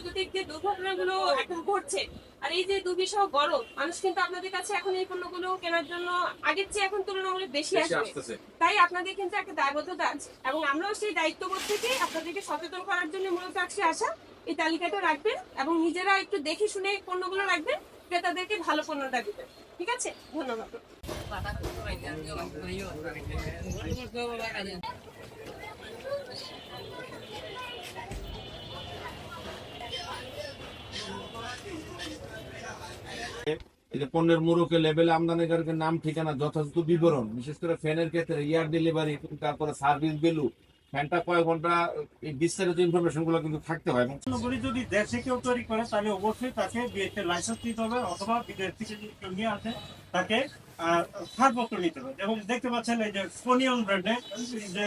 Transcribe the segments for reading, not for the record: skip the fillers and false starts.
বৈদ্যুতিক যে দুর্ঘটনাগুলো এখন ঘটছে, আর এই যে দুর্বিষহ গরম, মানুষ কিন্তু আপনাদের কাছে এখন এই পণ্যগুলো কেনার জন্য আগের চেয়ে এখন তুলনামূলক বেশি আসবে। তাই আপনাদের কিন্তু একটা দায়বদ্ধতা আছে এবং আমরাও সেই দায়িত্ববোধ থেকে আপনাদেরকে সচেতন করার জন্য মূলত আজকে আসা। এই তালিকাটা রাখবেন এবং নিজেরা একটু দেখে শুনে পণ্যগুলো রাখবেন, ক্রেতাদেরকে ভালো পণ্যটা দিবেন। ঠিক আছে, ধন্যবাদ। এই যে পণ্যের মোড়কে লেবেলে আমদানিকারকের নাম ঠিকানা যথাযথ বিবরণ, বিশেষ করে ফ্যানের ক্ষেত্রে এয়ার ডেলিভারি, তারপরে সার্ভিস ভ্যালু, ফ্যানটা কয় ঘন্টা, এই বিস্তারিত ইনফরমেশন গুলো কিন্তু থাকতে হয়। এবং যদি দেশে কেউ তৈরি করে তাহলে অবশ্যই তাকে বিএসএ লাইসেন্স নিতে হবে, অথবা বিদেশ থেকে কেউ নিয়ে আসে তাকে ছাড়পত্র নিতে হবে। এবং দেখতে পাচ্ছেন এই যে ফোনিয়ন ব্র্যান্ডের যে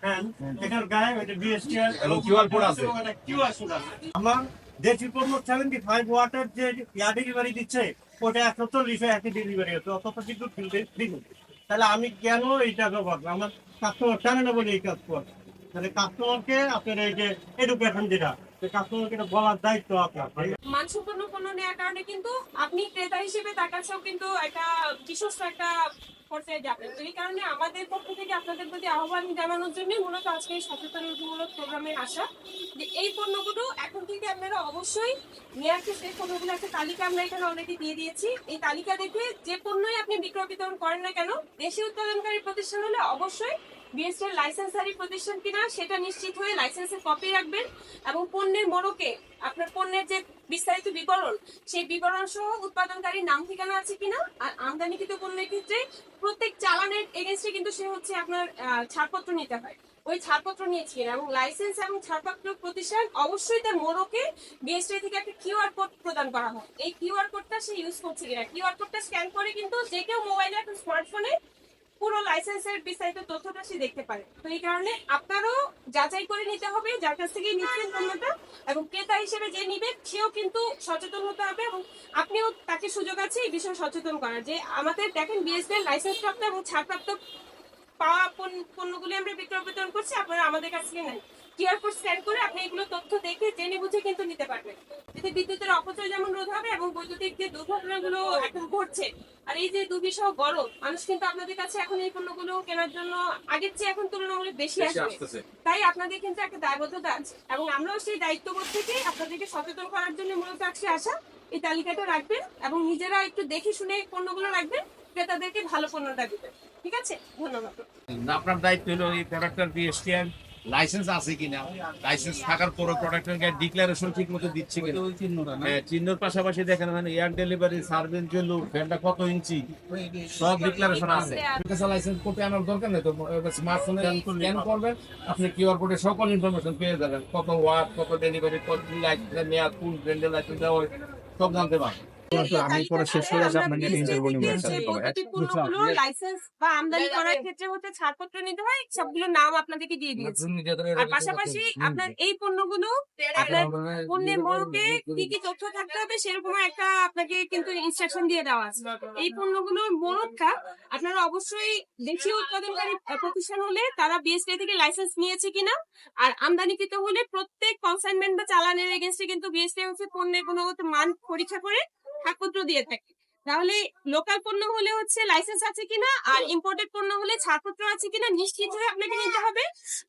ফ্যান, এটার গায়ে ওই যে বিএসটিআর এবং কিউআর কোড আছে। কিউআর কোড আছে। আমার দেশি পণ্য 75 ওয়াটের যে এয়ার ডেলিভারি দিচ্ছে, ওটা 140 একই ডেলিভারি হচ্ছে, অথচ কিন্তু দ্বিগুণ। তাহলে আমি কেন এইটা ব্যবহার করবো? আমার কাস্টমার জানে না বলে এই কাজ করে। তাহলে কাস্টমারকে আপনার এই যে এডুকেশন যেটা, কাস্টমারকে এটা বলার দায়িত্ব আপনার। মানসম্পন্ন পণ্য নেওয়ার কারণে কিন্তু আপনি ক্রেতা হিসেবে তার কাছেও কিন্তু একটা বিশ্বস্ত একটা পর্যায়ে যাবেন। এই কারণে আমাদের পক্ষ থেকে আপনাদের প্রতি আহ্বান জানানোর জন্য মূলত আজকে এই সচেতনতামূলক প্রোগ্রামে আসা, যে এই পণ্যগুলো এখন থেকে আপনারা অবশ্যই নেওয়ার ক্ষেত্রে পণ্যগুলো একটা তালিকা আমরা এখানে অলরেডি দিয়ে দিয়েছি। এই তালিকা দেখে যে পণ্যই আপনি বিক্রয় বিতরণ করেন না কেন, দেশি উৎপাদনকারী প্রতিষ্ঠান হলে অবশ্যই বিএসটিআর লাইসেন্সধারী প্রতিষ্ঠান কিনা সেটা নিশ্চিত হয়ে লাইসেন্সের কপি রাখবেন এবং পণ্যের মোড়কে আপনার পণ্যের যে বিস্তারিত বিবরণ, সেই বিবরণ সহ উৎপাদনকারীর নাম ঠিকানা আছে কিনা। আর আমদানিকৃত পণ্যের ক্ষেত্রে প্রত্যেক চালানের এগেন্স্টে কিন্তু সে হচ্ছে আপনার ছাড়পত্র নিতে হয়, ওই ছাড়পত্র নিয়েছি। এবং লাইসেন্স এবং ছাড়পত্র প্রতিষ্ঠান অবশ্যই তার মোড়কে বিএসটিআই থেকে একটা কিউআর কোড প্রদান করা হয়। এই কিউআর কোডটা সে ইউজ করছে কিনা, কিউআর কোডটা স্ক্যান করে কিন্তু যে কেউ মোবাইলে এখন স্মার্টফোনে পুরো লাইসেন্সের বিস্তারিত তথ্যটা সে দেখতে পারে। তো এই কারণে আপনারও যাচাই করে নিতে হবে যার কাছ থেকে নিচ্ছেন পণ্যটা, এবং ক্রেতা হিসেবে যে নিবে সেও কিন্তু সচেতন হতে হবে এবং আপনিও তাকে সুযোগ আছে এই বিষয়ে সচেতন করার, যে আমাদের দেখেন বিএসটিআই লাইসেন্স প্রাপ্ত এবং ছাড়প্রাপ্ত পাওয়া পণ্যগুলি আমরা বিক্রয় বিতরণ করছি, আপনারা আমাদের কাছ থেকে নেন। কিউআর কোড স্ক্যান করে আপনি এগুলো তথ্য দেখে জেনে বুঝে কিন্তু নিতে পারবেন। এতে বিদ্যুতের অপচয় যেমন রোধ হবে এবং বৈদ্যুতিক যে দুর্ঘটনাগুলো এখন ঘটছে, আর এই যে দুর্বিষহ গরম, মানুষ কিন্তু আপনাদের কাছে এখন এই পণ্যগুলো কেনার জন্য আগের চেয়ে এখন তুলনামূলক বেশি আসবে। তাই আপনাদের কিন্তু একটা দায়বদ্ধতা আছে এবং আমরাও সেই দায়িত্ববোধ থেকে আপনাদেরকে সচেতন করার জন্য মূলত আজকে আসা। এই তালিকাটা রাখবেন এবং নিজেরা একটু দেখে শুনে পণ্যগুলো রাখবেন, ক্রেতাদেরকে ভালো পণ্যটা দিবেন। ঠিক আছে, ধন্যবাদ। আপনার দায়িত্ব হলো এই প্রোডাক্টের বিএসটিআর লাইসেন্স আছে কিনা, লাইসেন্স থাকার পরও প্রোডাক্টের গায়ে ডিক্লারেশন ঠিক মতো দিচ্ছে কিনা, চিহ্নের পাশাপাশি দেখেন এয়ার ডেলিভারি, সার্ভিস ভ্যালু, ফ্যানটা কত ইঞ্চি, সব ডিক্লারেশন আছে। লাইসেন্স করতে আনার দরকার নেই, তো স্মার্টফোনে স্ক্যান করবেন, আপনি কিউআর কোডে সকল ইনফরমেশন পেয়ে যাবেন, কত ওয়াট, কত ডেলিভারি, কত লাইসেন্স মেয়াদ, কোন ব্র্যান্ডের লাইসেন্স দেওয়া হয়, সব জানতে পারবেন। আমি পরে শেষ করে আসি, আপনাকে একটা ইন্টারভিউ নিব। লাইসেন্স বা আমদানি করার ক্ষেত্রে হচ্ছে ছাড়পত্র নিতে হয়, সবগুলোর নাম আপনাদেরকে দিয়ে দিয়েছি। আর পাশাপাশি আপনার এই পণ্যগুলো আপনার পণ্যের মোড়কে কি কি তথ্য থাকতে হবে সেরকম একটা আপনাকে কিন্তু ইনস্ট্রাকশন দিয়ে দেওয়া আছে। এই পণ্যগুলোর মোড়কটা আপনারা অবশ্যই দেশীয় উৎপাদনকারী প্রতিষ্ঠান হলে তারা বিএসটিআই থেকে লাইসেন্স নিয়েছে কিনা, আর আমদানিকৃত হলে প্রত্যেক কনসাইনমেন্ট বা চালানের এগেন্স্টে কিন্তু বিএসটিআই হচ্ছে পণ্যের গুণগত মান পরীক্ষা করে ছাড়পত্র দিয়ে থাকে। তাহলে লোকাল পণ্য হলে হচ্ছে লাইসেন্স আছে কিনা, আর ইম্পোর্টেড পণ্য হলে ছাড়পত্র আছে কিনা নিশ্চিত হয়ে আপনাকে নিতে হবে।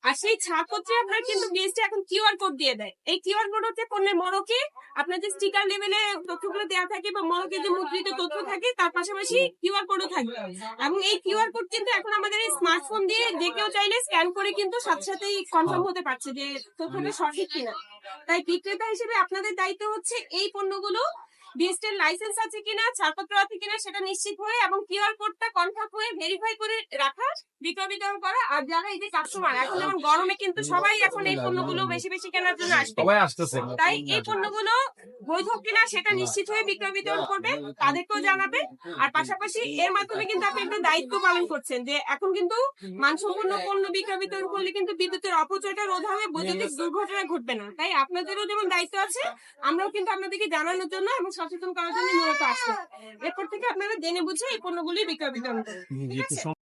আর সেই ছাড়পত্রে আপনার কিন্তু বিএসটি এখন কিউআর কোড দিয়ে দেয়। এই কিউআর কোড হচ্ছে পণ্যের মোড়কে আপনার যে স্টিকার লেভেলে তথ্যগুলো দেওয়া থাকে বা মোড়কে যে মুদ্রিত তথ্য থাকে তার পাশাপাশি কিউআর কোডও থাকবে। এবং এই কিউআর কোড কিন্তু এখন আমাদের এই স্মার্টফোন দিয়ে যে কেউ চাইলে স্ক্যান করে কিন্তু সাথে সাথেই কনফার্ম হতে পারছে যে তথ্যটা সঠিক কিনা। তাই বিক্রেতা হিসেবে আপনাদের দায়িত্ব হচ্ছে এই পণ্যগুলো বিএসটিআই লাইসেন্স আছে কিনা, ছাড়পত্র আছে কিনা সেটা নিশ্চিত হয়ে এবং কিউআর কোডটা কনফার্ম হয়ে ভেরিফাই করে রাখা, বিক্রয় বিতরণ করা। আর যারা এই যে কাস্টমার, এখন যেমন গরমে কিন্তু সবাই এখন এই পণ্যগুলো বেশি বেশি কেনার জন্য আসবে, তাই এই পণ্যগুলো বৈধ কিনা সেটা নিশ্চিত হয়ে বিক্রয় বিতরণ করবে, তাদেরকেও জানাবে। আর পাশাপাশি এর মাধ্যমে কিন্তু আপনি একটা দায়িত্ব পালন করছেন, যে এখন কিন্তু মানসম্পন্ন পণ্য বিক্রয় বিতরণ করলে কিন্তু বিদ্যুতের অপচয়টা রোধ হবে, বৈদ্যুতিক দুর্ঘটনা ঘটবে না। তাই আপনাদেরও যেমন দায়িত্ব আছে, আমরাও কিন্তু আপনাদেরকে জানানোর জন্য এবং সচেতন করার জন্য মূলত আসবো। এরপর থেকে আপনারা জেনে বুঝে এই পণ্যগুলি বিক্রয় বিতরণ করুন। ঠিক আছে।